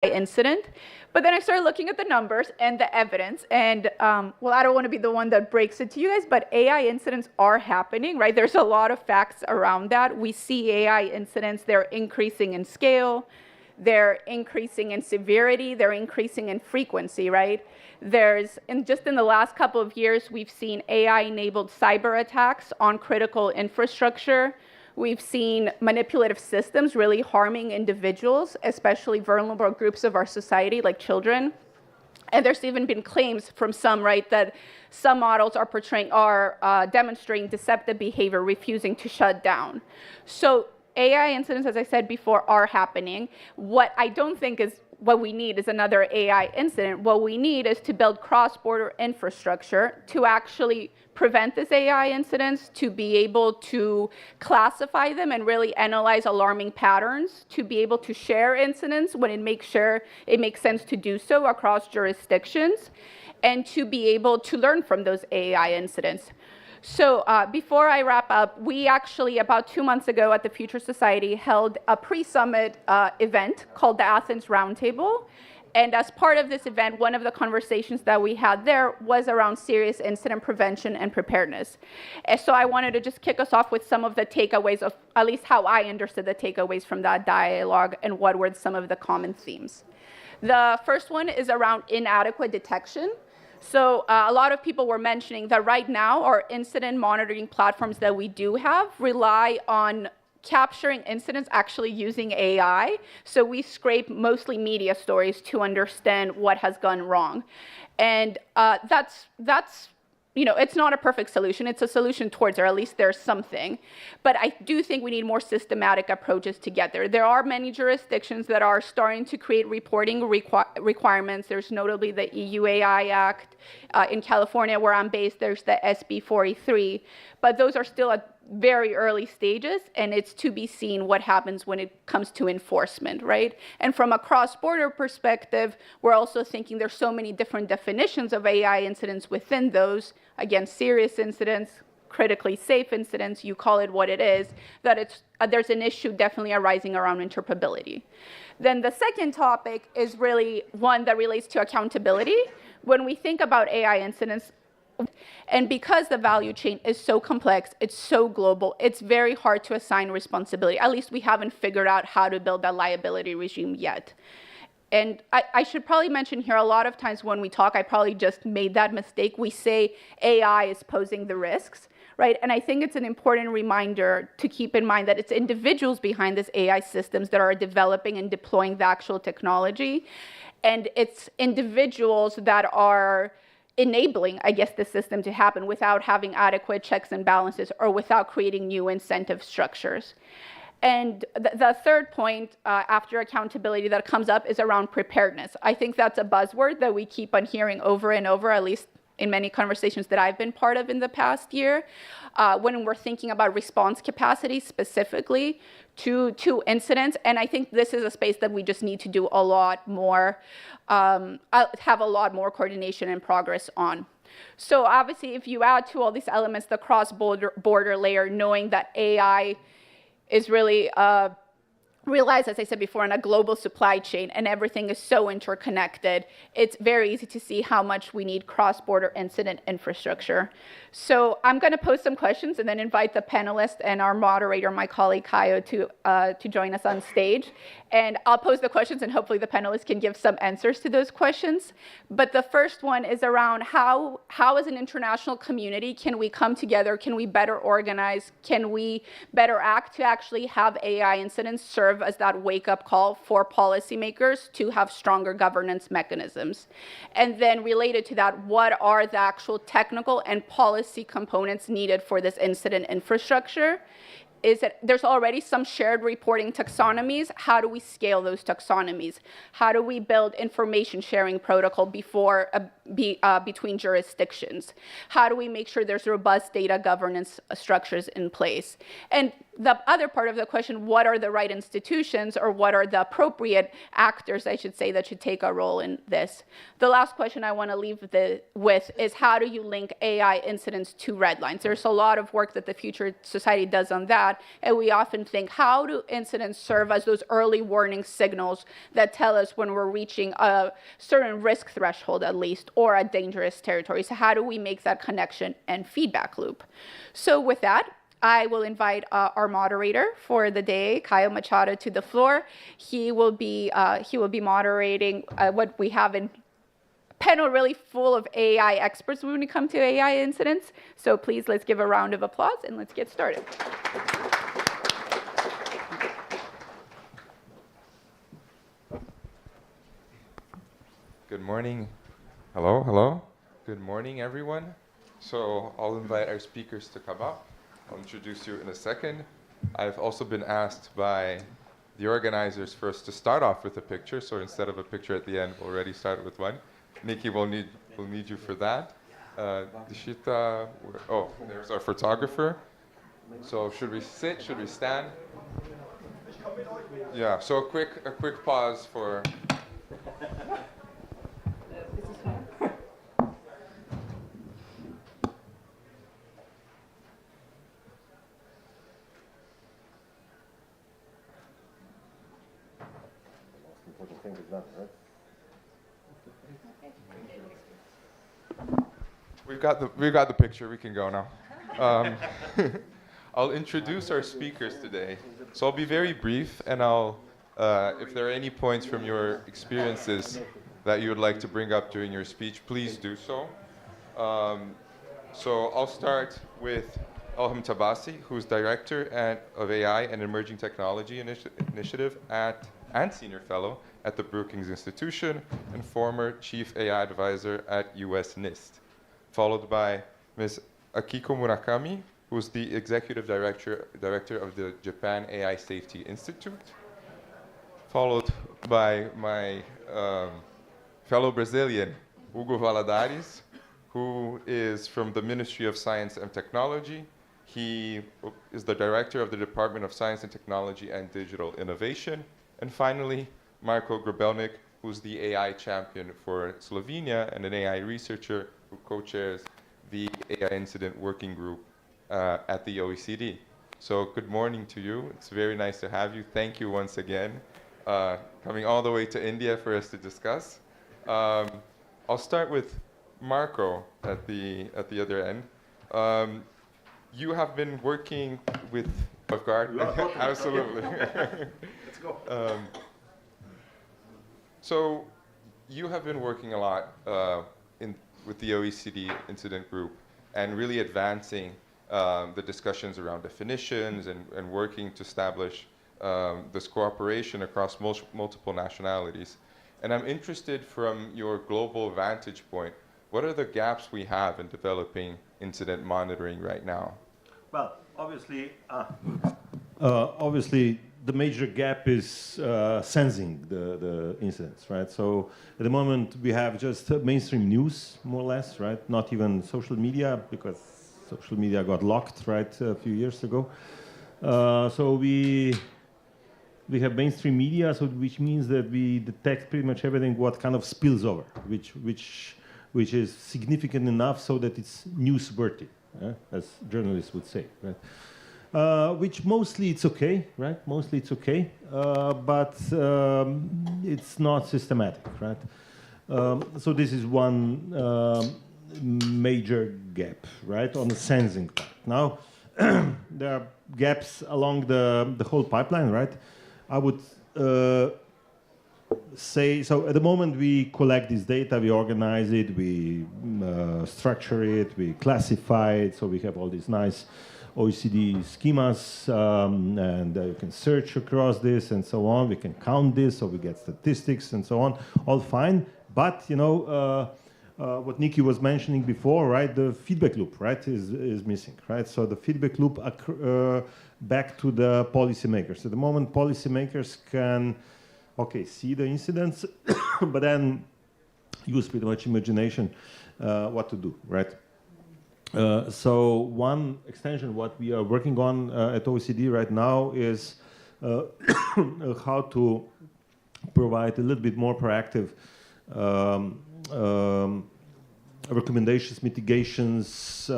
incident. But then I started looking at the numbers and the evidence, and well, I don't want to be the one that breaks it to you guys, but AI incidents are happening, right? There's a lot of facts around that. We see AI incidents, they're increasing in scale, they're increasing in severity, they're increasing in frequency, right? Just in the last couple of years, we've seen AI-enabled cyber attacks on critical infrastructure. We've seen manipulative systems really harming individuals, especially vulnerable groups of our society, like children. And there's even been claims from some, right, that some models are demonstrating deceptive behavior, refusing to shut down. So AI incidents, as I said before, are happening. What I don't think is what we need is another AI incident. What we need is to build cross-border infrastructure to actually prevent these AI incidents, to be able to classify them and really analyze alarming patterns, to be able to share incidents when it makes sense to do so across jurisdictions, and to be able to learn from those AI incidents. So before I wrap up, we actually, about 2 months ago at the Future Society, held a pre-summit event called the Athens Roundtable. And as part of this event, one of the conversations that we had there was around serious incident prevention and preparedness. And so I wanted to just kick us off with some of the takeaways of, at least how I understood the takeaways from that dialogue and what were some of the common themes. The first one is around inadequate detection. So a lot of people were mentioning that right now our incident monitoring platforms that we do have rely on capturing incidents actually using AI. So we scrape mostly media stories to understand what has gone wrong. And that's it's not a perfect solution. It's a solution towards, or at least there's something. But I do think we need more systematic approaches to get there. There are many jurisdictions that are starting to create reporting requirements. There's notably the EU AI Act. In California, where I'm based, there's the SB 43. But those are still at very early stages, and it's to be seen what happens when it comes to enforcement, right? And from a cross-border perspective, we're also thinking there's so many different definitions of AI incidents within those. Again, serious incidents, critically safe incidents, you call it what it is, that there's an issue definitely arising around interpretability. Then the second topic is really one that relates to accountability. When we think about AI incidents, and because the value chain is so complex, it's so global, it's very hard to assign responsibility. At least we haven't figured out how to build that liability regime yet. And I should probably mention here, a lot of times when we talk, I probably just made that mistake. We say AI is posing the risks, right? And I think it's an important reminder to keep in mind that it's individuals behind these AI systems that are developing and deploying the actual technology. And it's individuals that are enabling, I guess, the system to happen without having adequate checks and balances or without creating new incentive structures. And the third point after accountability that comes up is around preparedness. I think that's a buzzword that we keep on hearing over and over, at least in many conversations that I've been part of in the past year, when we're thinking about response capacity specifically to incidents. And I think this is a space that we just need to do a lot more, have a lot more coordination and progress on. So obviously, if you add to all these elements the cross-border layer, knowing that AI is really realized, as I said before, in a global supply chain and everything is so interconnected, it's very easy to see how much we need cross-border incident infrastructure. So I'm going to pose some questions and then invite the panelists and our moderator, my colleague Kaio, to join us on stage. And I'll pose the questions and hopefully the panelists can give some answers to those questions. But the first one is around how as an international community can we come together, can we better organize, can we better act to actually have AI incidents serve as that wake-up call for policymakers to have stronger governance mechanisms. And then related to that, what are the actual technical and policy components needed for this incident infrastructure? There's already some shared reporting taxonomies. How do we scale those taxonomies? How do we build information sharing protocol before between jurisdictions? How do we make sure there's robust data governance structures in place? And the other part of the question, what are the right institutions, or what are the appropriate actors, I should say, that should take a role in this? The last question I want to leave with is, how do you link AI incidents to red lines? There's a lot of work that the Future Society does on that, and we often think, how do incidents serve as those early warning signals that tell us when we're reaching a certain risk threshold, at least, or a dangerous territory? So how do we make that connection and feedback loop? So with that, I will invite our moderator for the day, Caio Machado, to the floor. He will be moderating what we have in panel really full of AI experts when we come to AI incidents. So please, let's give a round of applause and let's get started. Good morning. Hello, hello. Good morning, everyone. So I'll invite our speakers to come up. I'll introduce you in a second. I've also been asked by the organizers first to start off with a picture. So instead of a picture at the end, we'll already start with one. Nikki will need you for that. Dishita, oh, there's our photographer. So should we sit? Should we stand? Yeah. So a quick pause for. We've got the picture. We can go now. I'll introduce our speakers today. So I'll be very brief, and if there are any points from your experiences that you would like to bring up during your speech, please do so. So I'll start with Elham Tabasi, who's Director of AI and Emerging Technology Initiative and Senior Fellow at the Brookings Institution and former Chief AI Advisor at US NIST. Followed by Ms. Akiko Murakami, who's the Executive Director of the Japan AI Safety Institute. Followed by my fellow Brazilian, Hugo Valadares, who is from the Ministry of Science and Technology. He is the Director of the Department of Science and Technology and Digital Innovation. And finally, Marko Grabelnik, who's the AI champion for Slovenia and an AI researcher who co-chairs the AI Incident Working Group at the OECD. So good morning to you. It's very nice to have you. Thank you once again, coming all the way to India for us to discuss. I'll start with Marko at the other end. You have been working with Guard. Absolutely. Let's go. So you have been working a lot with the OECD Incident Group and really advancing the discussions around definitions and working to establish this cooperation across multiple nationalities. And I'm interested, from your global vantage point, what are the gaps we have in developing incident monitoring right now? Well, obviously, the major gap is sensing the incidents, right? So at the moment we have just mainstream news, more or less, right? Not even social media, because social media got locked, right, a few years ago. So we have mainstream media, so which means that we detect pretty much everything what kind of spills over, which is significant enough so that it's newsworthy, as journalists would say, right? Which mostly it's okay, right? Mostly it's okay, but it's not systematic, right? So this is one major gap, right, on the sensing part. Now, there are gaps along the whole pipeline, right? I would say, so at the moment we collect this data, we organize it, we structure it, we classify it, so we have all these nice OECD schemas, and you can search across this and so on. We can count this, so we get statistics and so on. All fine, but you know what Nikki was mentioning before, right? The feedback loop, right, is missing, right? So the feedback loop back to the policymakers. At the moment, policymakers can, okay, see the incidents, but then use pretty much imagination what to do, right? So one extension, what we are working on at OECD right now is how to provide a little bit more proactive recommendations, mitigations,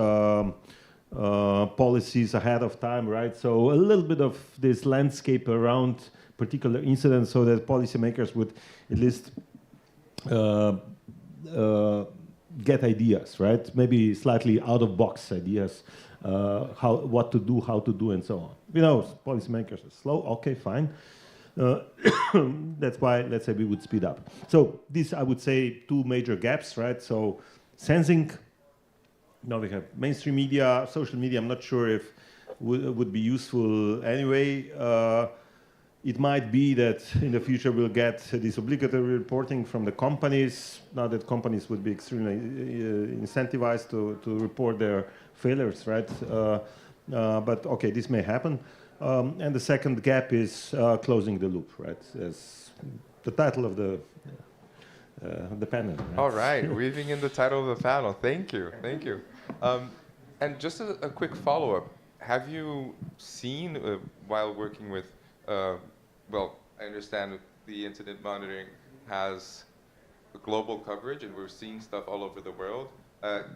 policies ahead of time, right? So a little bit of this landscape around particular incidents so that policymakers would at least get ideas, right? Maybe slightly out-of-box ideas, what to do, how to do, and so on. You know, policymakers are slow. Okay, fine. That's why, let's say, we would speed up. So these, I would say, two major gaps, right? So sensing. Now we have mainstream media, social media. I'm not sure if would be useful anyway. It might be that in the future we'll get this obligatory reporting from the companies. Now that companies would be extremely incentivized to report their failures, right? But okay, this may happen. And the second gap is closing the loop, right? As the title of the panel. Right? All right, weaving in the title of the panel. Thank you, thank you. And just a quick follow-up. Have you seen, while working with, well, I understand the incident monitoring has global coverage and we're seeing stuff all over the world.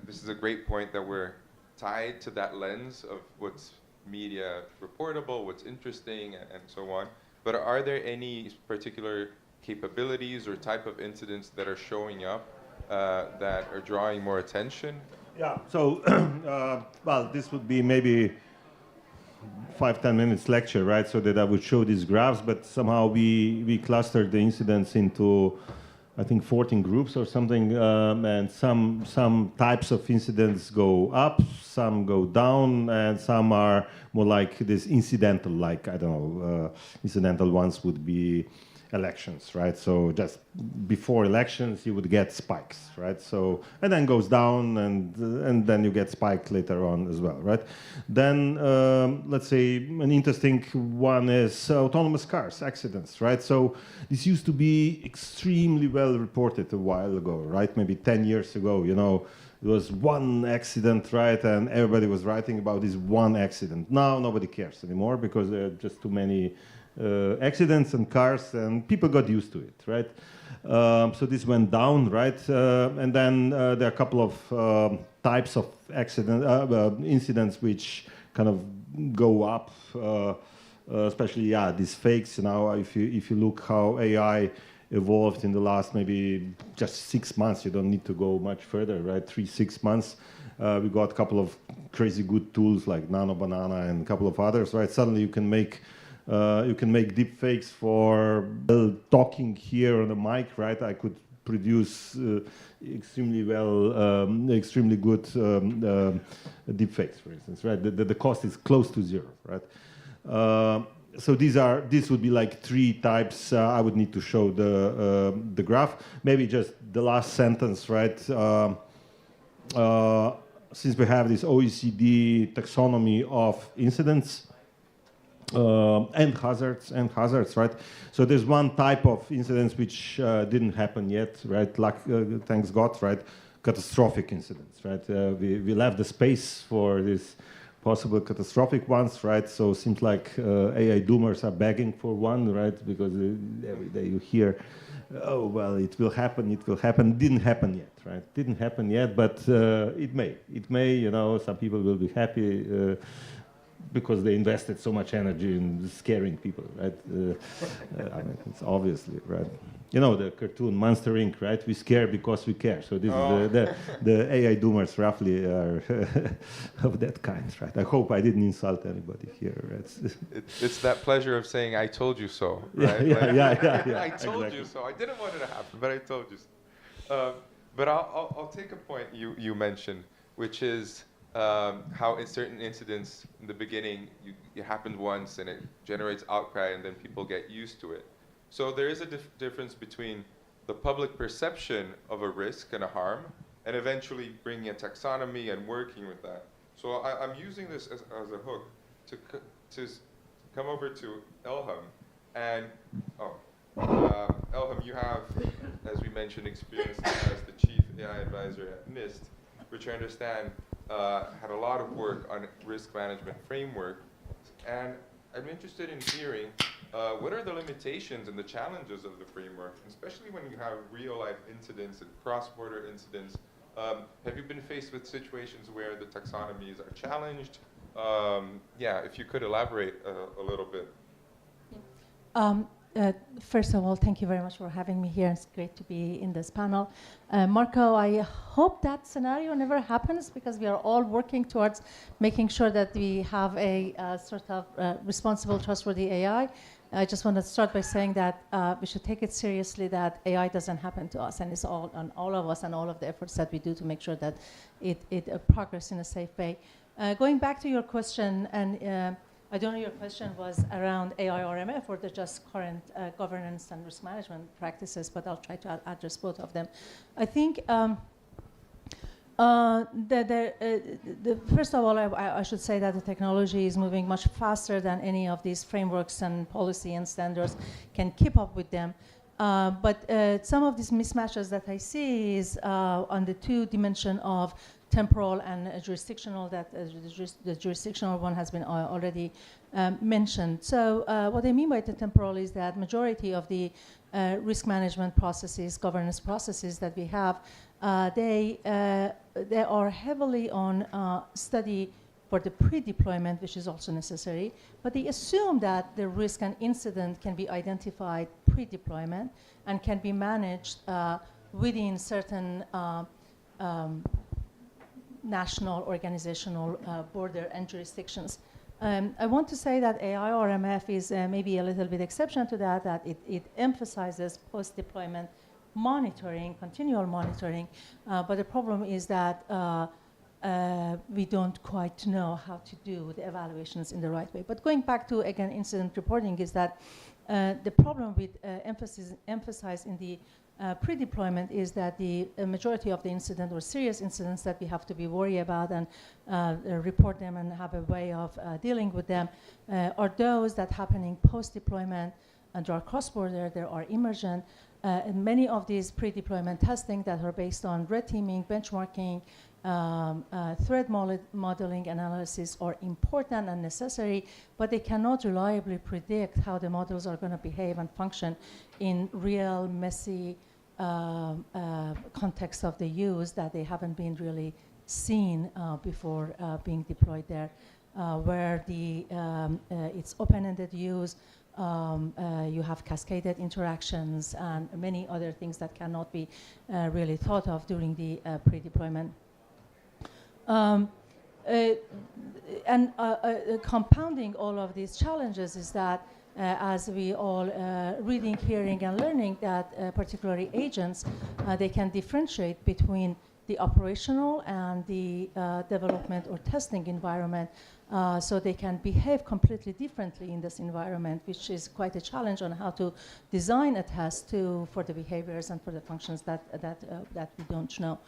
This is a great point that we're tied to that lens of what's media reportable, what's interesting, and so on. But are there any particular capabilities or type of incidents that are showing up that are drawing more attention? Yeah, so, well, this would be maybe 5-10 minutes lecture, right? So that I would show these graphs, but somehow we clustered the incidents into, I think, 14 groups or something, and some types of incidents go up, some go down, and some are more like this incidental, like, I don't know, incidental ones would be elections, right? So just before elections, you would get spikes, right? So, and then goes down, and then you get spiked later on as well, right? Then, let's say an interesting one is autonomous cars, accidents, right? So this used to be extremely well reported a while ago, right? Maybe 10 years ago, you know, it was one accident, right? And everybody was writing about this one accident. Now nobody cares anymore because there are just too many accidents and cars, and people got used to it, right? So this went down, right? And then there are a couple of types of incidents which kind of go up, especially, yeah, these fakes. Now, if you look how AI evolved in the last maybe just 6 months, you don't need to go much further, right? 3-6 months. We got a couple of crazy good tools like Nano Banana and a couple of others, right? Suddenly you can make deep fakes for talking here on the mic, right? I could produce extremely good deep fakes, for instance, right? The cost is close to zero, right? So these would be like 3 types. I would need to show the graph. Maybe just the last sentence, right? Since we have this OECD taxonomy of incidents, and hazards, right? So there's one type of incidents which didn't happen yet, right? Thanks God, right? Catastrophic incidents, right? We left the space for these possible catastrophic ones, right? So it seems like AI doomers are begging for one, right? Because every day you hear, oh, well, it will happen, Didn't happen yet, right? Didn't happen yet, but it may, you know, some people will be happy because they invested so much energy in scaring people, right? I mean, it's obviously, right? You know, the cartoon Monster Inc., right? We scare because we care. So this is the AI doomers roughly are of that kind, right? I hope I didn't insult anybody here. Right? It's that pleasure of saying, I told you so, right? Yeah. I told you so. I didn't want it to happen, but I told you so. But I'll take a point you mentioned, which is how in certain incidents in the beginning, it happened once and it generates outcry and then people get used to it. So there is a difference between the public perception of a risk and a harm and eventually bringing a taxonomy and working with that. So I'm using this as a hook to come over to Elham. And, Elham, you have, as we mentioned experience as the chief AI advisor at NIST, which I understand had a lot of work on risk management framework. And I'm interested in hearing what are the limitations and the challenges of the framework, especially when you have real-life incidents and cross-border incidents. Have you been faced with situations where the taxonomies are challenged? Yeah, if you could elaborate a little bit. First of all, thank you very much for having me here. It's great to be in this panel. Marco, I hope that scenario never happens, because we are all working towards making sure that we have a sort of responsible, trustworthy AI. I just want to start by saying that we should take it seriously that AI doesn't happen to us, and it's all on all of us and all of the efforts that we do to make sure that it progresses in a safe way. Going back to your question, and I don't know, your question was around AI RMF or the just current governance and risk management practices, but I'll try to address both of them. I think first of all, I should say that the technology is moving much faster than any of these frameworks and policy and standards can keep up with them. But some of these mismatches that I see is on the two dimension of temporal and jurisdictional, that the jurisdictional one has been already mentioned. So what I mean by the temporal is that majority of the risk management processes, governance processes that we have, they are heavily on study for the pre-deployment, which is also necessary, but they assume that the risk and incident can be identified pre-deployment and can be managed within certain national organizational border and jurisdictions. I want to say that AI RMF is maybe a little bit exception to that, that it emphasizes post-deployment monitoring, continual monitoring, but the problem is that we don't quite know how to do the evaluations in the right way. But going back to, again, incident reporting is that the problem with emphasis in the pre-deployment is that the majority of the incident or serious incidents that we have to be worried about and report them and have a way of dealing with them are those that happening post-deployment, and there are cross-border, there are emergent, and many of these pre-deployment testing that are based on red teaming, benchmarking, threat modeling analysis are important and necessary, but they cannot reliably predict how the models are going to behave and function in real, messy context of the use that they haven't been really seen before being deployed there, where it's open-ended use, you have cascaded interactions and many other things that cannot be really thought of during the pre-deployment. Compounding all of these challenges is that as we all reading, hearing, and learning that particularly agents, they can differentiate between the operational and the development or testing environment, so they can behave completely differently in this environment, which is quite a challenge on how to design a test for the behaviors and for the functions that we don't know.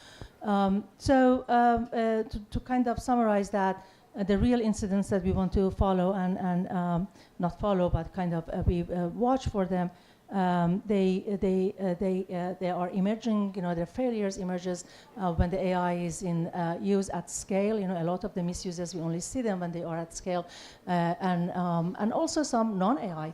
To kind of summarize that, the real incidents that we want to follow and not follow, but kind of we watch for them. They are emerging. Their failures emerges when the AI is in use at scale. A lot of the misuses we only see them when they are at scale, and also some non-AI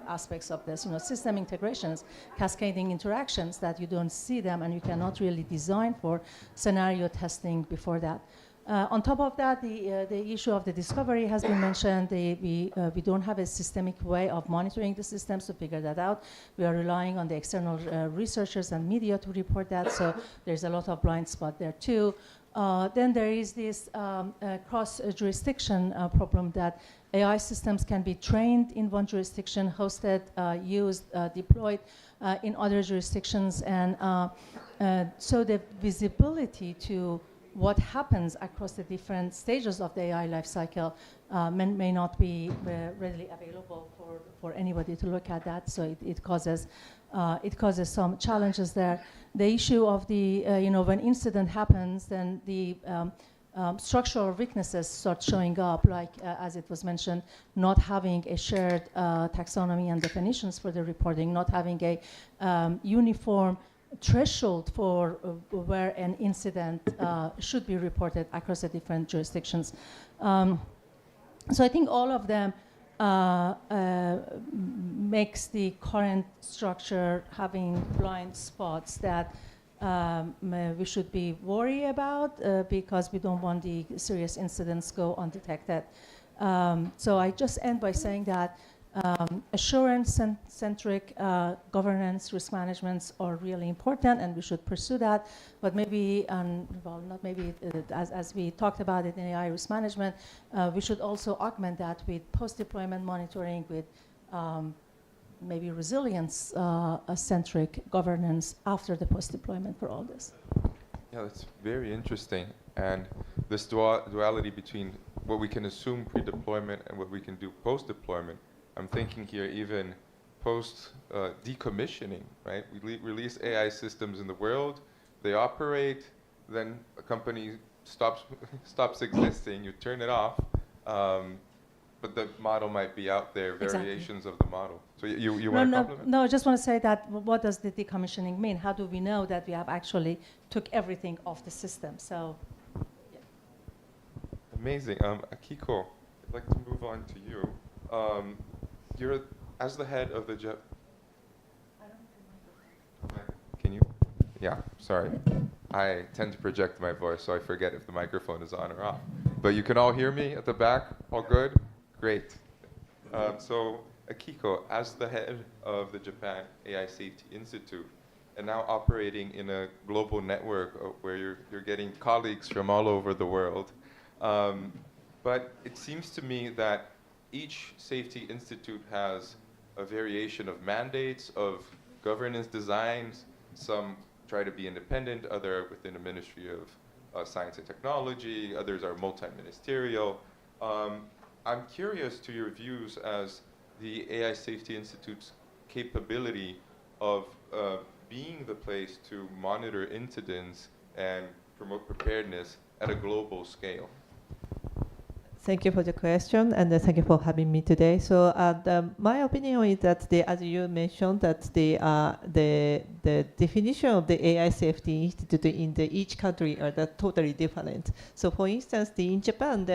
aspects of this. System integrations, cascading interactions that you don't see them and you cannot really design for scenario testing before that. On top of that, the issue of the discovery has been mentioned. We don't have a systemic way of monitoring the systems to figure that out. We are relying on the external researchers and media to report that, so there's a lot of blind spot there too. Then there is this cross-jurisdiction problem that AI systems can be trained in one jurisdiction, hosted, used, deployed in other jurisdictions, and so the visibility to what happens across the different stages of the AI lifecycle may not be readily available for anybody to look at that. So it causes some challenges there. The issue of the when incident happens, then the structural weaknesses start showing up, like as it was mentioned, not having a shared taxonomy and definitions for the reporting, not having a uniform threshold for where an incident should be reported across the different jurisdictions. So I think all of them makes the current structure having blind spots that we should be worried about because we don't want the serious incidents go undetected. So I just end by saying that assurance-centric governance, risk managements are really important, and we should pursue that. But maybe, well, not maybe, as we talked about it in AI risk management, we should also augment that with post-deployment monitoring, with maybe resilience-centric governance after the post-deployment for all this. Yeah, that's very interesting. And this duality between what we can assume pre-deployment and what we can do post-deployment. I'm thinking here even post decommissioning, right? We release AI systems in the world, they operate, then a company stops existing, you turn it off, but the model might be out there, variations of the model. So you want to compliment? No, I just want to say that what does the decommissioning mean? How do we know that we have actually took everything off the system? So, yeah. Amazing. Akiko, I'd like to move on to you. You're, as the head of the Can you? Yeah, sorry. I tend to project my voice, so I forget if the microphone is on or off. But you can all hear me at the back? All good? Great. So, Akiko, as the head of the Japan AI Safety Institute, and now operating in a global network where you're getting colleagues from all over the world, but it seems to me that each safety institute has a variation of mandates, of governance designs. Some try to be independent, other within the Ministry of Science and Technology, others are multi-ministerial. I'm curious to your views as the AI Safety Institute's capability of being the place to monitor incidents and promote preparedness at a global scale. Thank you for the question, and thank you for having me today. So, my opinion is that, as you mentioned, that the definition of the AI Safety Institute in each country are totally different. So, for instance, in Japan,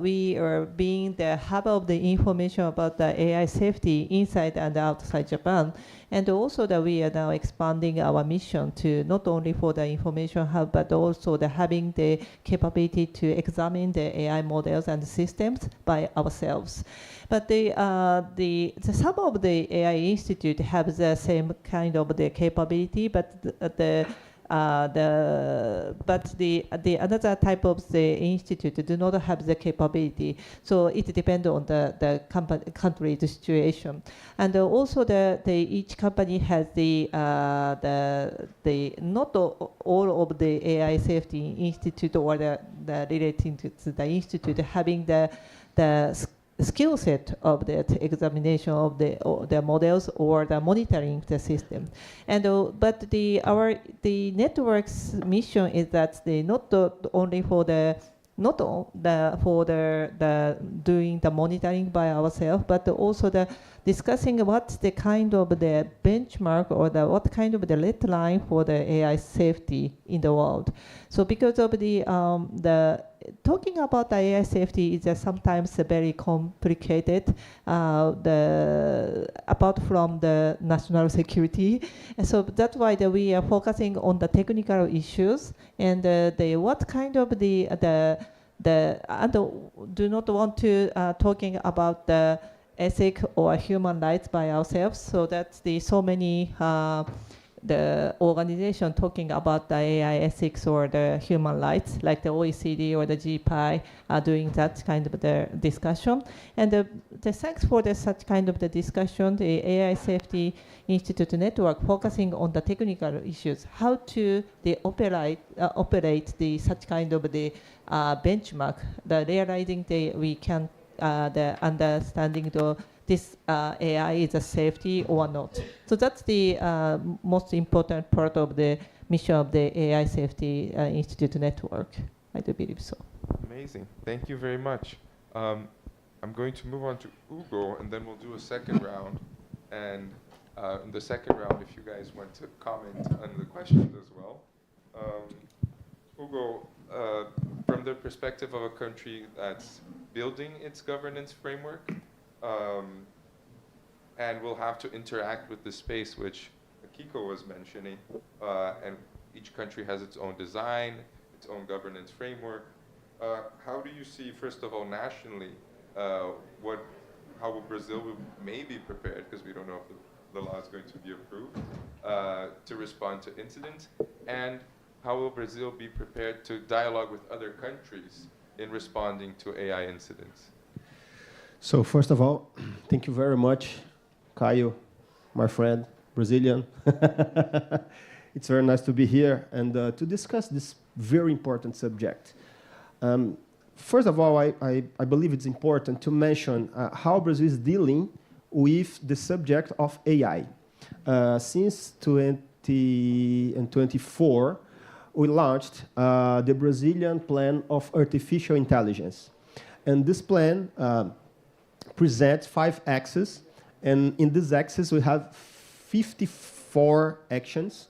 we are being the hub of the information about the AI safety inside and outside Japan. And also that we are now expanding our mission to not only for the information hub, but also having the capability to examine the AI models and systems by ourselves. But some of the AI institute have the same kind of the capability, but the another type of the institute do not have the capability. So it depends on the country situation, and also each company has not all of the AI safety institute or the relating to the institute having the skill set of that examination of the models or the monitoring the system, and but the network's mission is that they not only for the doing the monitoring by ourselves, but also the discussing what's the kind of the benchmark or what kind of the red line for the AI safety in the world. So because of the talking about the AI safety is sometimes very complicated, apart from the national security. And so that's why we are focusing on the technical issues and what kind of and do not want to talking about the ethic or human rights by ourselves. So that's so many the organization talking about the AI ethics or the human rights, like the OECD or the GPI are doing that kind of the discussion. And the thanks for such kind of the discussion, the AI Safety Institute network focusing on the technical issues, how to operate such kind of the benchmark, the realizing we can the understanding this AI is a safety or not. So that's the most important part of the mission of the AI Safety Institute network. I do believe so. Amazing. Thank you very much. I'm going to move on to Ugo, and then we'll do a second round. And in the second round, if you guys want to comment on the questions as well. Ugo, from the perspective of a country that's building its governance framework, and will have to interact with the space which Akiko was mentioning, and each country has its own design, its own governance framework. How do you see, first of all, nationally, how will Brazil may be prepared, because we don't know if the law is going to be approved, to respond to incidents, and how will Brazil be prepared to dialogue with other countries in responding to AI incidents? So first of all, thank you very much, Caio, my friend, Brazilian. It's very nice to be here and to discuss this very important subject. First of all, I believe it's important to mention how Brazil is dealing with the subject of AI. Since 2024, we launched the Brazilian Plan of Artificial Intelligence. And this plan presents 5 axes. And in this axis, we have 54 actions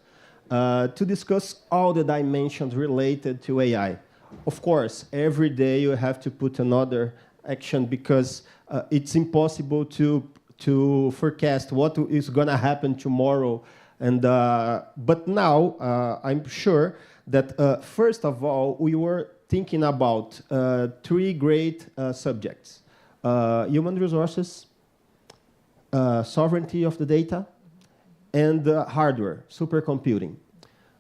to discuss all the dimensions related to AI. Of course, every day you have to put another action because it's impossible to forecast what is going to happen tomorrow. And but now I'm sure that first of all we were thinking about 3 great subjects: human resources, sovereignty of the data, and hardware, supercomputing.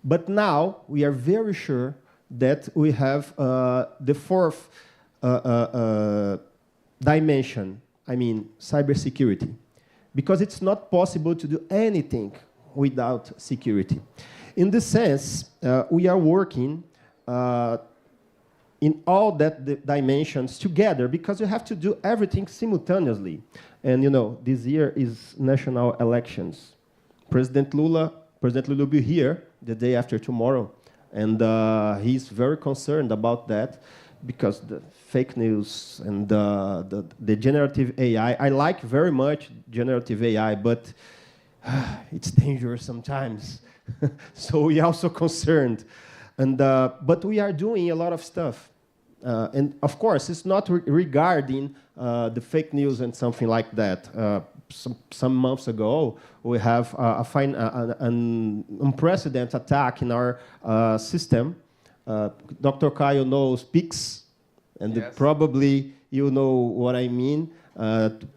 But now we are very sure that we have the 4th dimension, I mean cybersecurity, because it's not possible to do anything without security. In this sense, we are working in all that dimensions together because you have to do everything simultaneously. And you know, this year is national elections. President Lula will be here the day after tomorrow, and he's very concerned about that because the fake news and the generative AI. I like very much generative AI, but it's dangerous sometimes. So we're also concerned. And, but we are doing a lot of stuff. And of course, it's not regarding the fake news and something like that. Some months ago, we have an unprecedented attack in our system. Dr. Caio knows PIX, and yes, probably you know what I mean.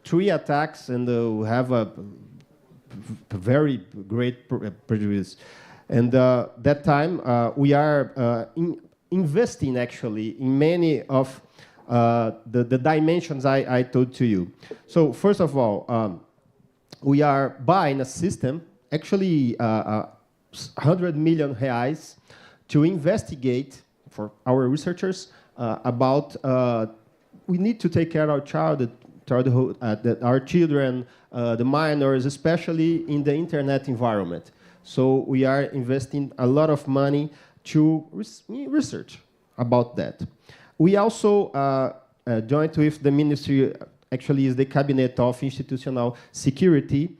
3 attacks, and we have a very great prejudice. And that time, we are investing, actually, in many of the dimensions I told to you. So first of all, we are buying a system, actually 100 million reais, to investigate for our researchers about we need to take care of our childhood, our children, the minors, especially in the internet environment. So we are investing a lot of money to research about that. We also joined with the ministry, actually is the Cabinet of Institutional Security.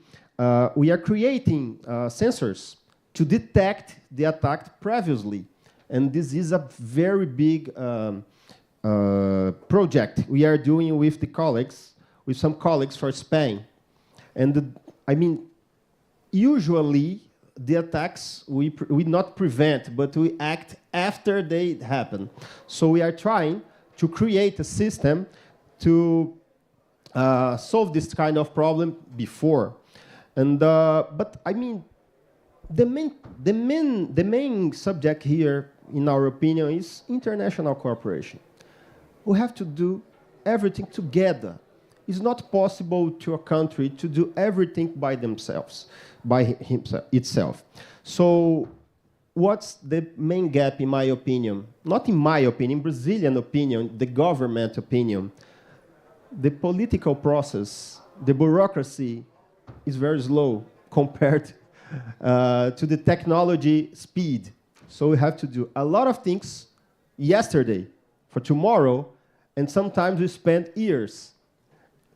We are creating sensors to detect the attack previously. And this is a very big project we are doing with the colleagues, with some colleagues for Spain. And I mean, usually the attacks we not prevent, but we act after they happen. So we are trying to create a system to solve this kind of problem before. And but I mean, the main subject here, in our opinion, is international cooperation. We have to do everything together. It's not possible to a country to do everything by themselves, by itself. So what's the main gap, in my opinion? Not in my opinion, Brazilian opinion, the government opinion. The political process, the bureaucracy is very slow compared to the technology speed. So we have to do a lot of things yesterday for tomorrow, and sometimes we spend years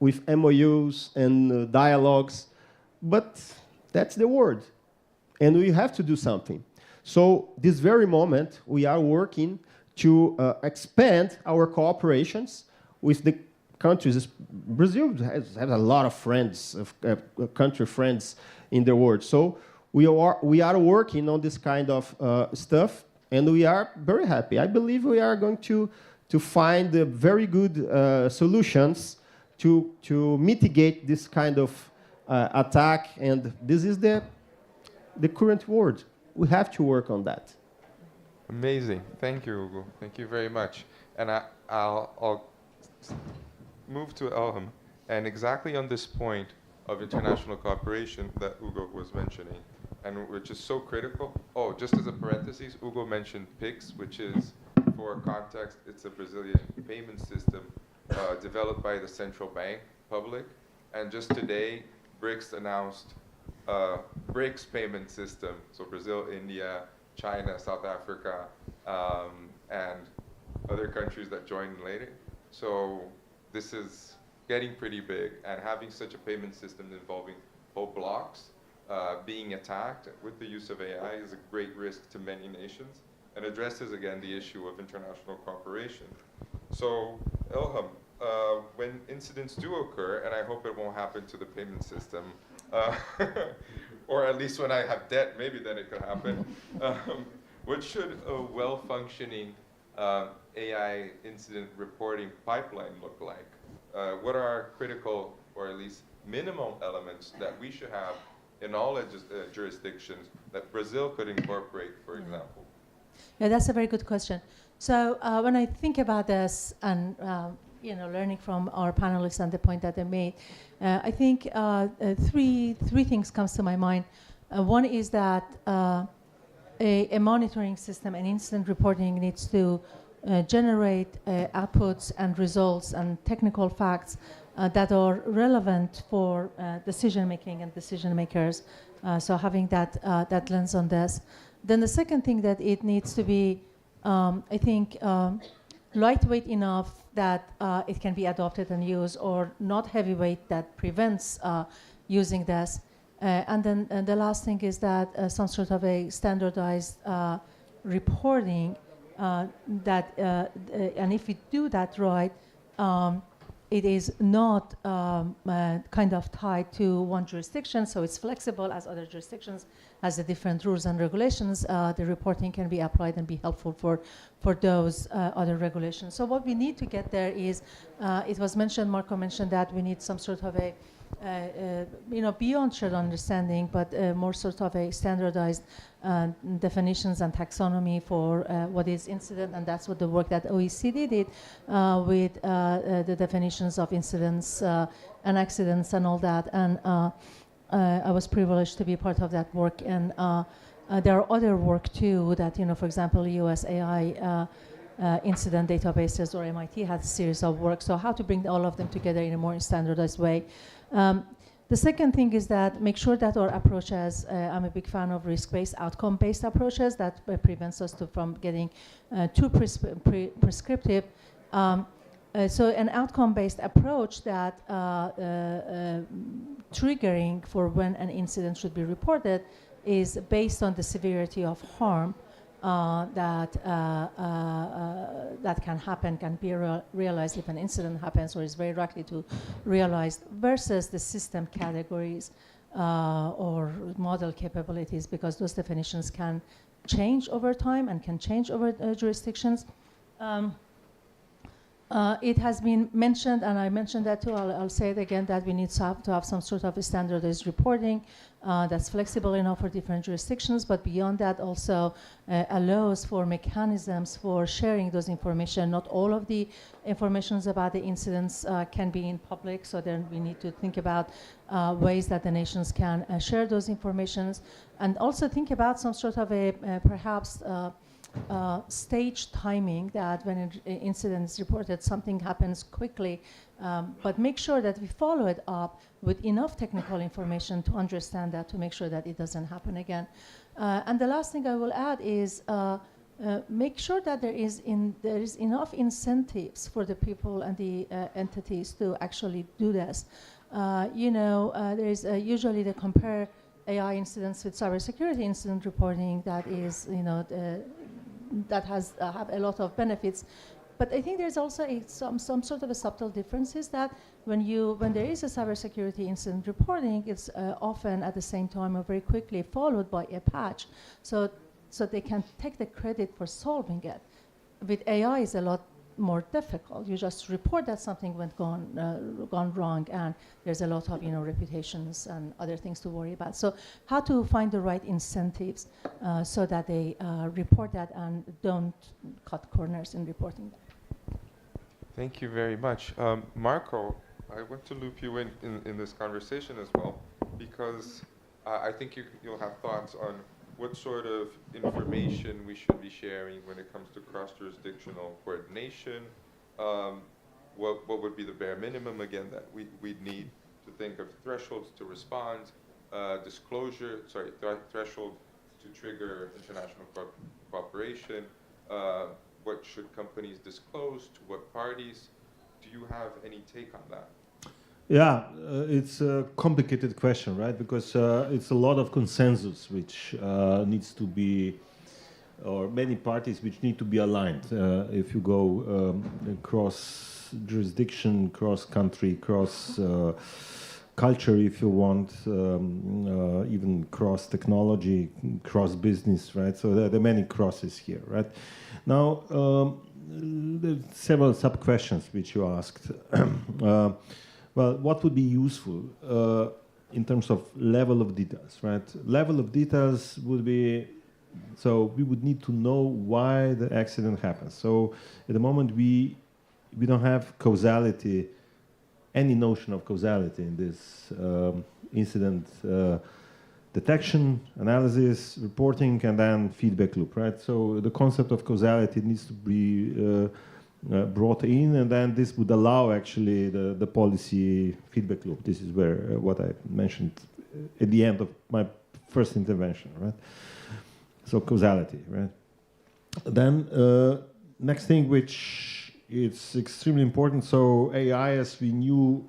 with MOUs and dialogues, but that's the word. And we have to do something. So this very moment, we are working to expand our cooperations with the countries. Brazil has a lot of friends, country friends in the world. So we are working on this kind of stuff, and we are very happy. I believe we are going to find very good solutions to mitigate this kind of attack, and this is the current world. We have to work on that. Amazing. Thank you, Ugo. Thank you very much. And I'll move to Elham. And exactly on this point of international cooperation that Ugo was mentioning, and which is so critical. Oh, just as a parenthesis, Ugo mentioned PIX, which is, for context, it's a Brazilian payment system developed by the central bank, public. And just today, BRICS announced BRICS payment system. So Brazil, India, China, South Africa, and other countries that join later. So this is getting pretty big, and having such a payment system involving whole blocks being attacked with the use of AI is a great risk to many nations, and addresses again the issue of international cooperation. So Elham, when incidents do occur, and I hope it won't happen to the payment system, or at least when I have debt, maybe then it could happen. What should a well-functioning AI incident reporting pipeline look like? What are critical, or at least minimum elements that we should have in all jurisdictions that Brazil could incorporate, for example? Yeah, that's a very good question. So when I think about this, and learning from our panelists and the point that they made, I think three things comes to my mind. One is that a monitoring system and incident reporting needs to generate outputs and results and technical facts that are relevant for decision making and decision makers. So having that lens on this. Then the second thing that it needs to be, I think, lightweight enough that it can be adopted and used, or not heavyweight that prevents using this. And then the last thing is that some sort of a standardized reporting that, and if we do that right, it is not kind of tied to one jurisdiction, so it's flexible as other jurisdictions has the different rules and regulations. The reporting can be applied and be helpful for those other regulations. So what we need to get there is, it was mentioned, Marco mentioned that we need some sort of a beyond shared understanding, but more sort of a standardized definitions and taxonomy for what is incident, and that's what the work that OECD did with the definitions of incidents and accidents and all that. And I was privileged to be part of that work. And there are other work too that, for example, US AI incident databases, or MIT has a series of work. So how to bring all of them together in a more standardized way. The second thing is that make sure that our approaches, I'm a big fan of risk-based, outcome-based approaches that prevents us from getting too prescriptive. So an outcome-based approach that triggering for when an incident should be reported is based on the severity of harm that can happen, can be realized if an incident happens, or is very likely to realize, versus the system categories or model capabilities, because those definitions can change over time and can change over jurisdictions. It has been mentioned, and I mentioned that too, I'll say it again, that we need to have some sort of a standardized reporting that's flexible enough for different jurisdictions, but beyond that also allows for mechanisms for sharing those information. Not all of the informations about the incidents can be in public, so then we need to think about ways that the nations can share those informations, and also think about some sort of a perhaps stage timing, that when an incident is reported, something happens quickly, but make sure that we follow it up with enough technical information to understand that, to make sure that it doesn't happen again. And the last thing I will add is make sure that there is enough incentives for the people and the entities to actually do this. There is usually they compare AI incidents with cybersecurity incident reporting that is, that has have a lot of benefits. But I think there's also some sort of a subtle differences that when there is a cybersecurity incident reporting, it's often at the same time or very quickly followed by a patch, so they can take the credit for solving it. With AI, it's a lot more difficult. You just report that something went gone wrong, and there's a lot of reputations and other things to worry about. So how to find the right incentives so that they report that and don't cut corners in reporting that. Thank you very much. Marco, I want to loop you in this conversation as well, because I think you'll have thoughts on what sort of information we should be sharing when it comes to cross-jurisdictional coordination. What would be the bare minimum, again, that we'd need to think of thresholds to respond, threshold to trigger international cooperation, what should companies disclose, to what parties? Do you have any take on that? Yeah, it's a complicated question, right? Because it's a lot of consensus which needs to be, or many parties which need to be aligned. If you go cross jurisdiction, cross country, cross culture, if you want, even cross technology, cross business, right? So there are many crosses here, right? Now, there are several sub-questions which you asked. Well, what would be useful in terms of level of details, right? Level of details would be, so we would need to know why the accident happened. So at the moment, we don't have causality, any notion of causality in this incident detection, analysis, reporting, and then feedback loop, right? So the concept of causality needs to be brought in, and then this would allow actually the policy feedback loop. This is where what I mentioned at the end of my first intervention, right? So causality, right? Then next thing which is extremely important, so AI as we knew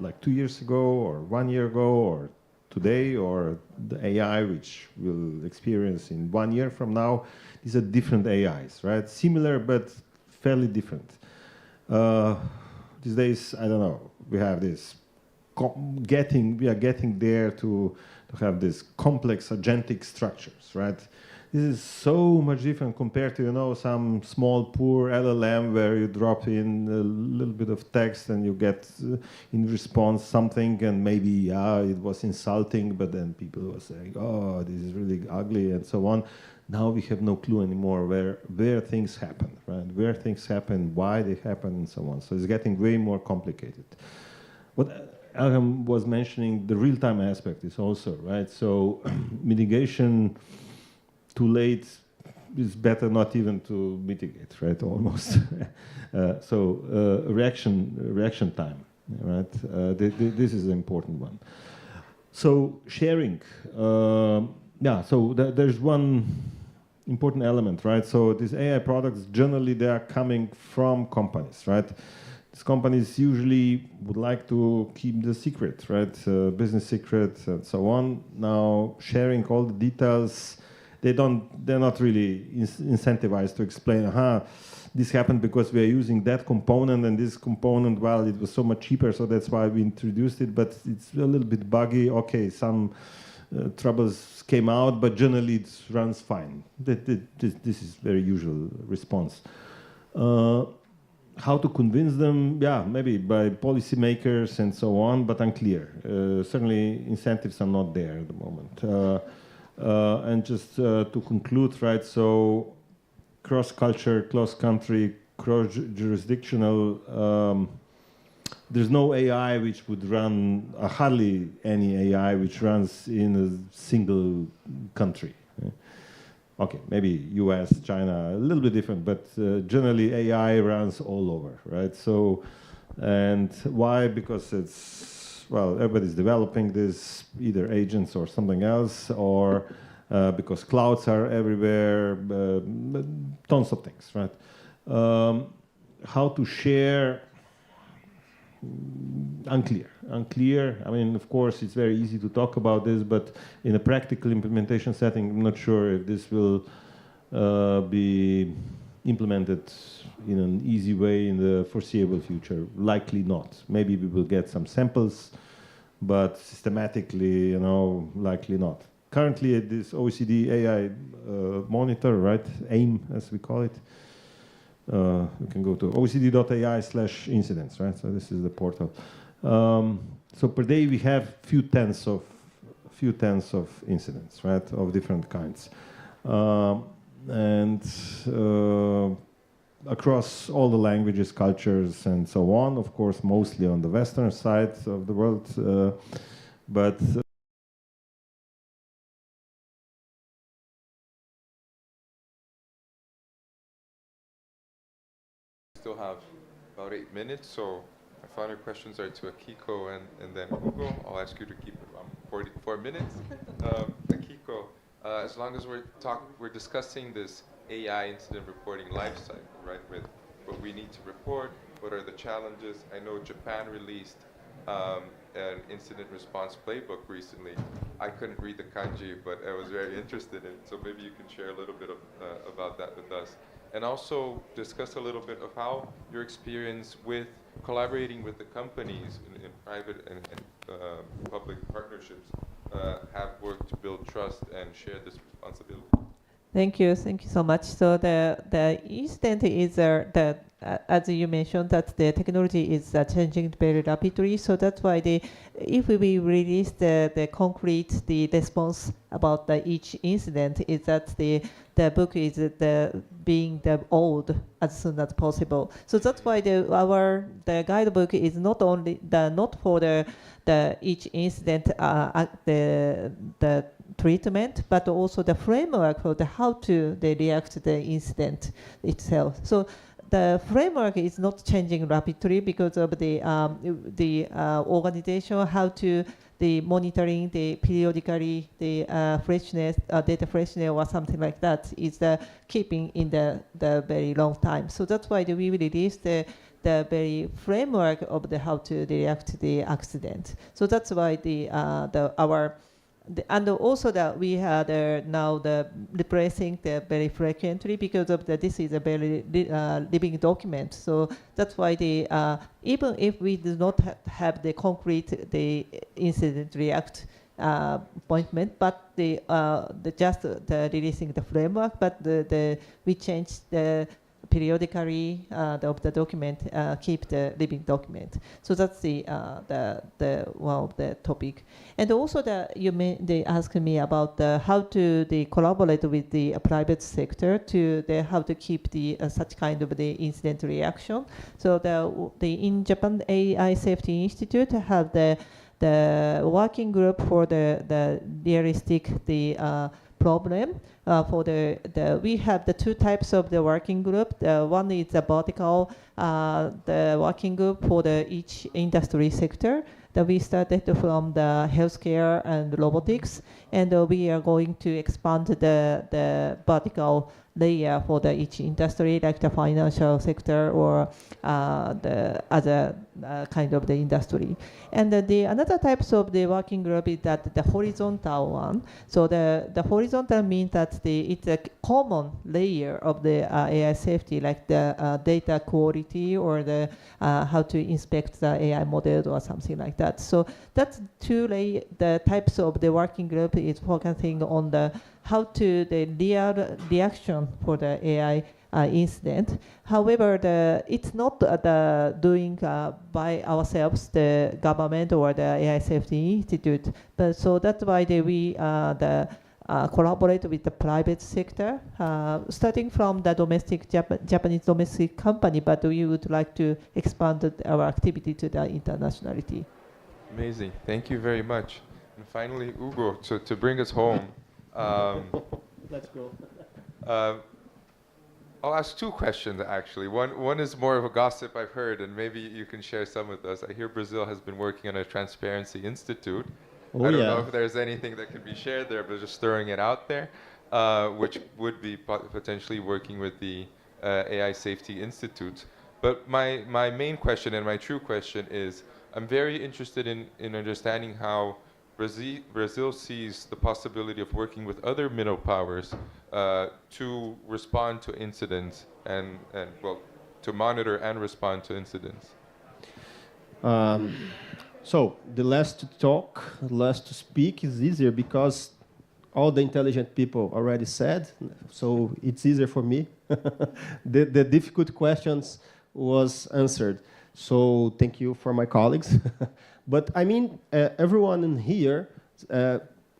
like 2 years ago or 1 year ago or today, or the AI which we'll experience in 1 year from now, these are different AIs, right? Similar but fairly different. These days, I don't know, we have this, we are getting there to have this complex agentic structures, right? This is so much different compared to, some small, poor LLM where you drop in a little bit of text and you get in response something, and maybe, it was insulting, but then people were saying, oh, this is really ugly, and so on. Now we have no clue anymore where things happen, right? Where things happen, why they happen, and so on. So it's getting way more complicated. What Elham was mentioning, the real-time aspect is also, right? So mitigation too late is better not even to mitigate, right? Almost. Reaction time, right? This is an important one. So sharing, so there's one important element, right? So these AI products, generally they are coming from companies, right? These companies usually would like to keep the secret, right? Business secret and so on. Now sharing all the details, they're not really incentivized to explain, this happened because we are using that component, and this component, well, it was so much cheaper, so that's why we introduced it, but it's a little bit buggy. Okay, some troubles came out, but generally it runs fine. This is very usual response. How to convince them? Yeah, maybe by policymakers and so on, but unclear. Certainly incentives are not there at the moment. And just to conclude, right, so cross-culture, cross-country, cross-jurisdictional, there's no AI which would run, hardly any AI which runs in a single country. Okay, maybe US, China, a little bit different, but generally AI runs all over, right? So, and why? Because it's, well, everybody's developing this, either agents or something else, or because clouds are everywhere, tons of things, right? How to share, unclear. I mean, of course, it's very easy to talk about this, but in a practical implementation setting, I'm not sure if this will be implemented in an easy way in the foreseeable future. Likely not. Maybe we will get some samples, but systematically, you know, likely not. Currently, this OECD AI monitor, right, AIM as we call it, you can go to oecd.ai/incidents, right? So this is the portal. So per day we have few tens of incidents, right, of different kinds, and across all the languages, cultures, and so on. Of course, mostly on the Western side of the world, but. Still have about 8 minutes, so my final questions are to Akiko and then Hugo. I'll ask you to keep it around 44 minutes. Akiko, as long as we're discussing this AI incident reporting lifecycle, right? With what we need to report, what are the challenges? I know Japan released an incident response playbook recently. I couldn't read the kanji, but I was very interested in it. So maybe you can share a little bit about that with us. And also discuss a little bit of how your experience with collaborating with the companies in private and public partnerships have worked to build trust and share this responsibility. Thank you so much. So the incident is as you mentioned, that the technology is changing very rapidly. So that's why if we release the concrete the about each incident, is that the book is being old as soon as possible. So that's why the guidebook is not only not for the each incident the treatment, but also the framework for how to react to the incident itself. So the framework is not changing rapidly because of the organization, how to the monitoring, the periodically, the freshness, data freshness or something like that is keeping in the very long time. So that's why we release the very framework of how to react to the accident. So that's why and also that we had now replacing very frequently because of this is a very living document. So that's why even if we do not have the concrete incident react appointment, but just releasing the framework, but we changed the periodically of the document, keep the living document. So that's the one of the topic. And also they asked me about how to collaborate with the private sector to how to keep such kind of the incident reaction. So in Japan AI Safety Institute have the working group for the realistic problem. We have the two types of the working group. One is the vertical, the working group for each industry sector. That we started from the healthcare and robotics, and we are going to expand the vertical layer for each industry, like the financial sector or the other kind of the industry. And another types of the working group is that the horizontal one. So the horizontal means that it's a common layer of the AI safety, like the data quality or the how to inspect the AI model or something like that. So that's the types of the working group is focusing on how to the real reaction for the AI incident. However, it's not doing by ourselves, the government or the AI Safety Institute. But so that's why we collaborate with the private sector, starting from the Japanese domestic company. But we would like to expand our activity to the internationality. Amazing. Thank you very much. And finally, Hugo, to bring us home. Let's go. I'll ask two questions, actually. One is more of a gossip I've heard, and maybe you can share some with us. I hear Brazil has been working on a transparency institute. Oh, I don't yeah. know if there's anything that could be shared there, but just throwing it out there, which would be potentially working with the AI Safety Institute. But my main question and my true question is, I'm very interested in understanding how Brazil sees the possibility of working with other middle powers to respond to incidents and well, to monitor and respond to incidents. So the last to talk, last to speak is easier because all the intelligent people already said, so it's easier for me. The difficult questions was answered. So thank you for my colleagues. But I mean, everyone in here,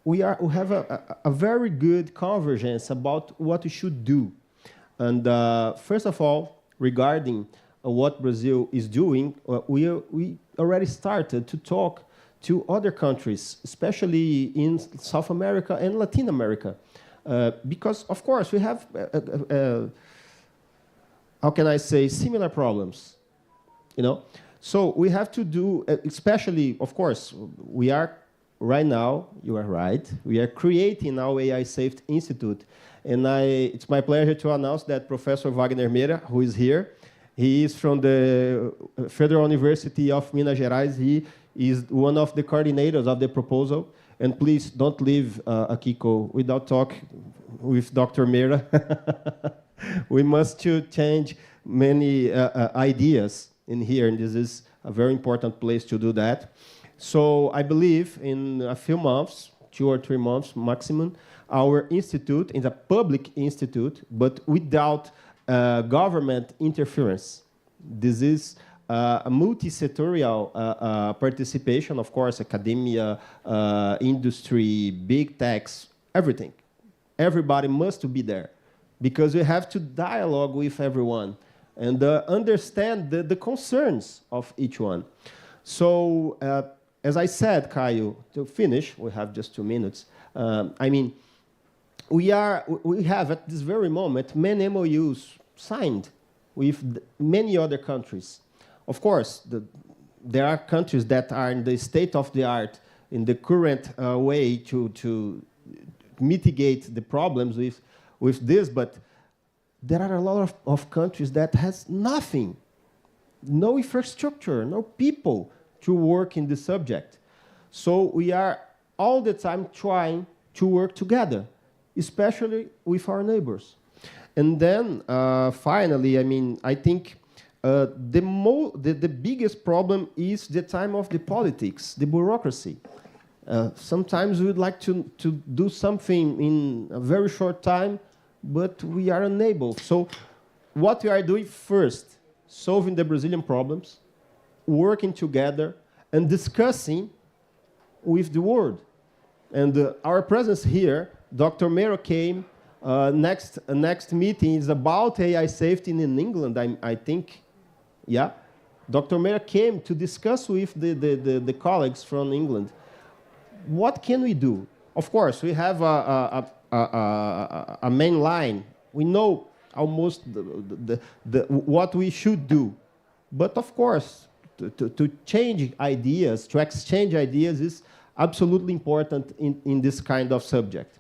we have a very good convergence about what we should do. And first of all, regarding what Brazil is doing, we already started to talk to other countries, especially in South America and Latin America. Because, of course, we have, how can I say, similar problems, you know? So we have to do, especially, of course, we are right now, you are right, we are creating our AI Safety Institute. And it's my pleasure to announce that Professor Wagner Meira, who is here, he is from the Federal University of Minas Gerais. He is one of the coordinators of the proposal. And please don't leave Akiko without talk with Dr. Meira. We must change many ideas in here, and this is a very important place to do that. So I believe in a few months, 2 or 3 months maximum, our institute is a public institute, but without government interference. This is a multi-sectorial participation, of course, academia, industry, big techs, everything. Everybody must be there because we have to dialogue with everyone and understand the concerns of each one. So, as I said, Caio, to finish, we have just 2 minutes. I mean, we have at this very moment many MOUs signed with many other countries. Of course, there are countries that are in the state of the art in the current way to mitigate the problems with this, but there are a lot of countries that has nothing, no infrastructure, no people to work in the subject. So we are all the time trying to work together, especially with our neighbors. And then, finally, I mean, I think the biggest problem is the time of the politics, the bureaucracy. Sometimes we would like to do something in a very short time, but we are unable. So what we are doing first, solving the Brazilian problems, working together, and discussing with the world. And our presence here, Dr. Meira came. Next meeting is about AI safety in England, I think. Yeah. Dr. Meira came to discuss with the colleagues from England. What can we do? Of course, we have a main line. We know almost what we should do. But of course, to change ideas, to exchange ideas is absolutely important in this kind of subject.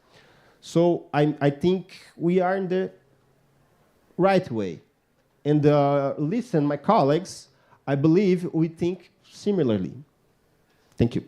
So I think we are in the right way. And listen, my colleagues, I believe we think similarly. Thank you.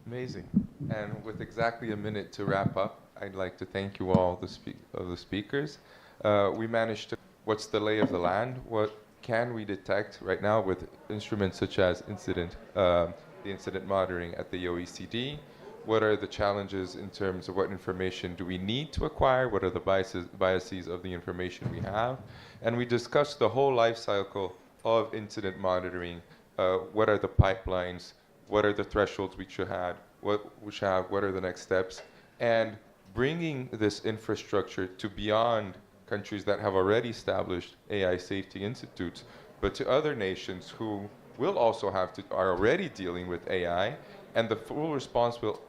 Amazing. And with exactly a minute to wrap up, I'd like to thank you all, the speakers. We managed to, what's the lay of the land? What can we detect right now with instruments such as the incident monitoring at the OECD? What are the challenges in terms of what information do we need to acquire? What are the biases of the information we have? And we discussed the whole life cycle of incident monitoring. What are the pipelines? What are the thresholds we should have? What are the next steps? And bringing this infrastructure to beyond countries that have already established AI safety institutes, but to other nations who will also are already dealing with AI, and the full response will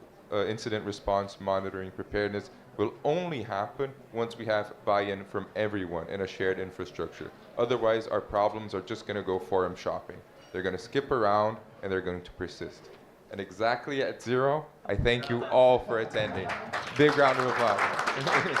incident response, monitoring, preparedness will only happen once we have buy-in from everyone in a shared infrastructure. Otherwise, our problems are just going to go forum shopping. They're going to skip around, and they're going to persist. And exactly at 0, I thank you all for attending. Big round of applause. It's not a big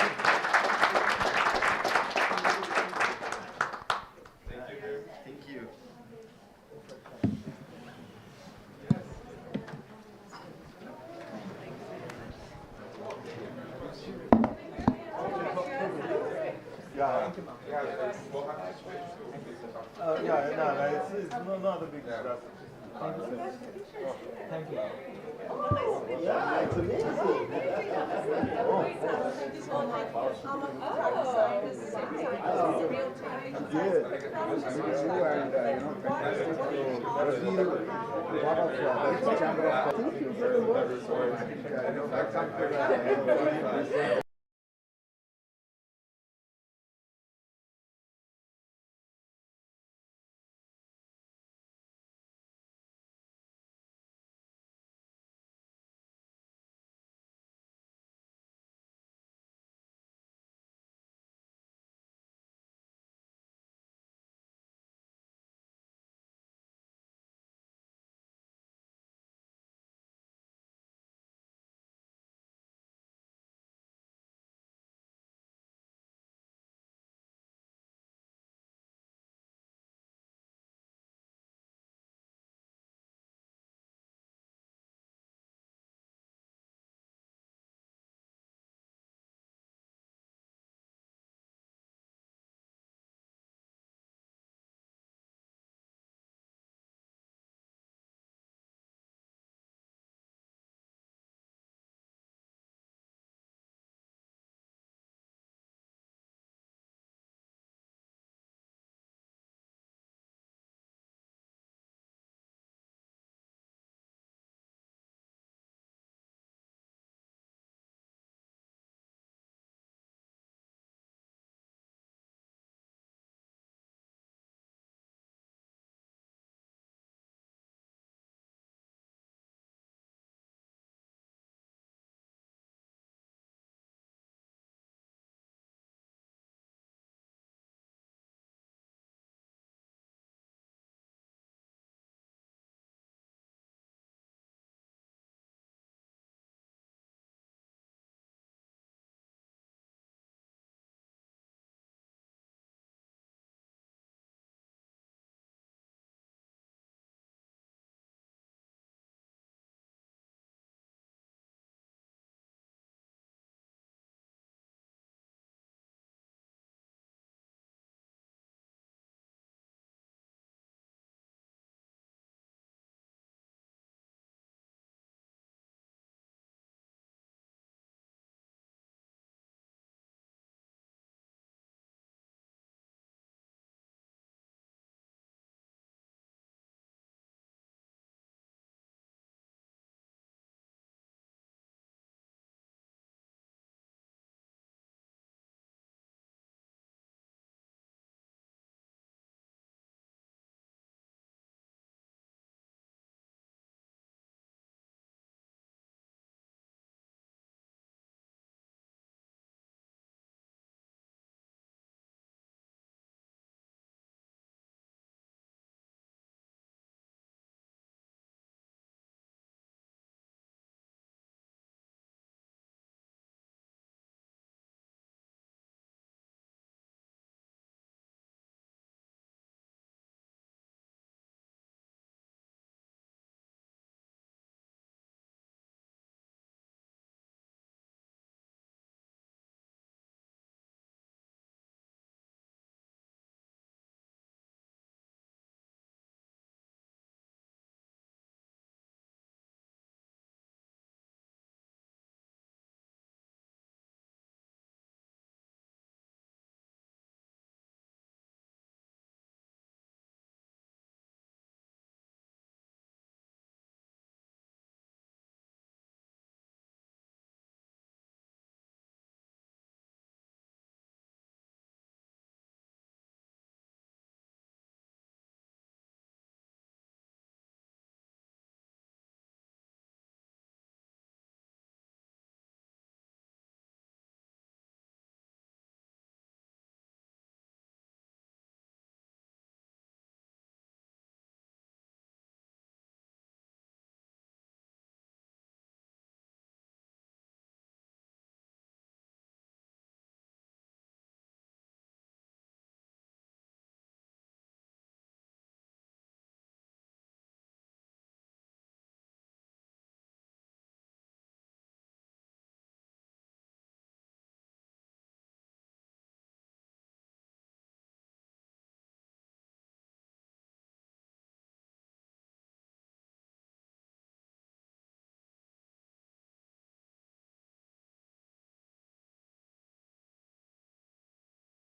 stress. Thank you. Yeah, it's amazing. Good. Thank you very much.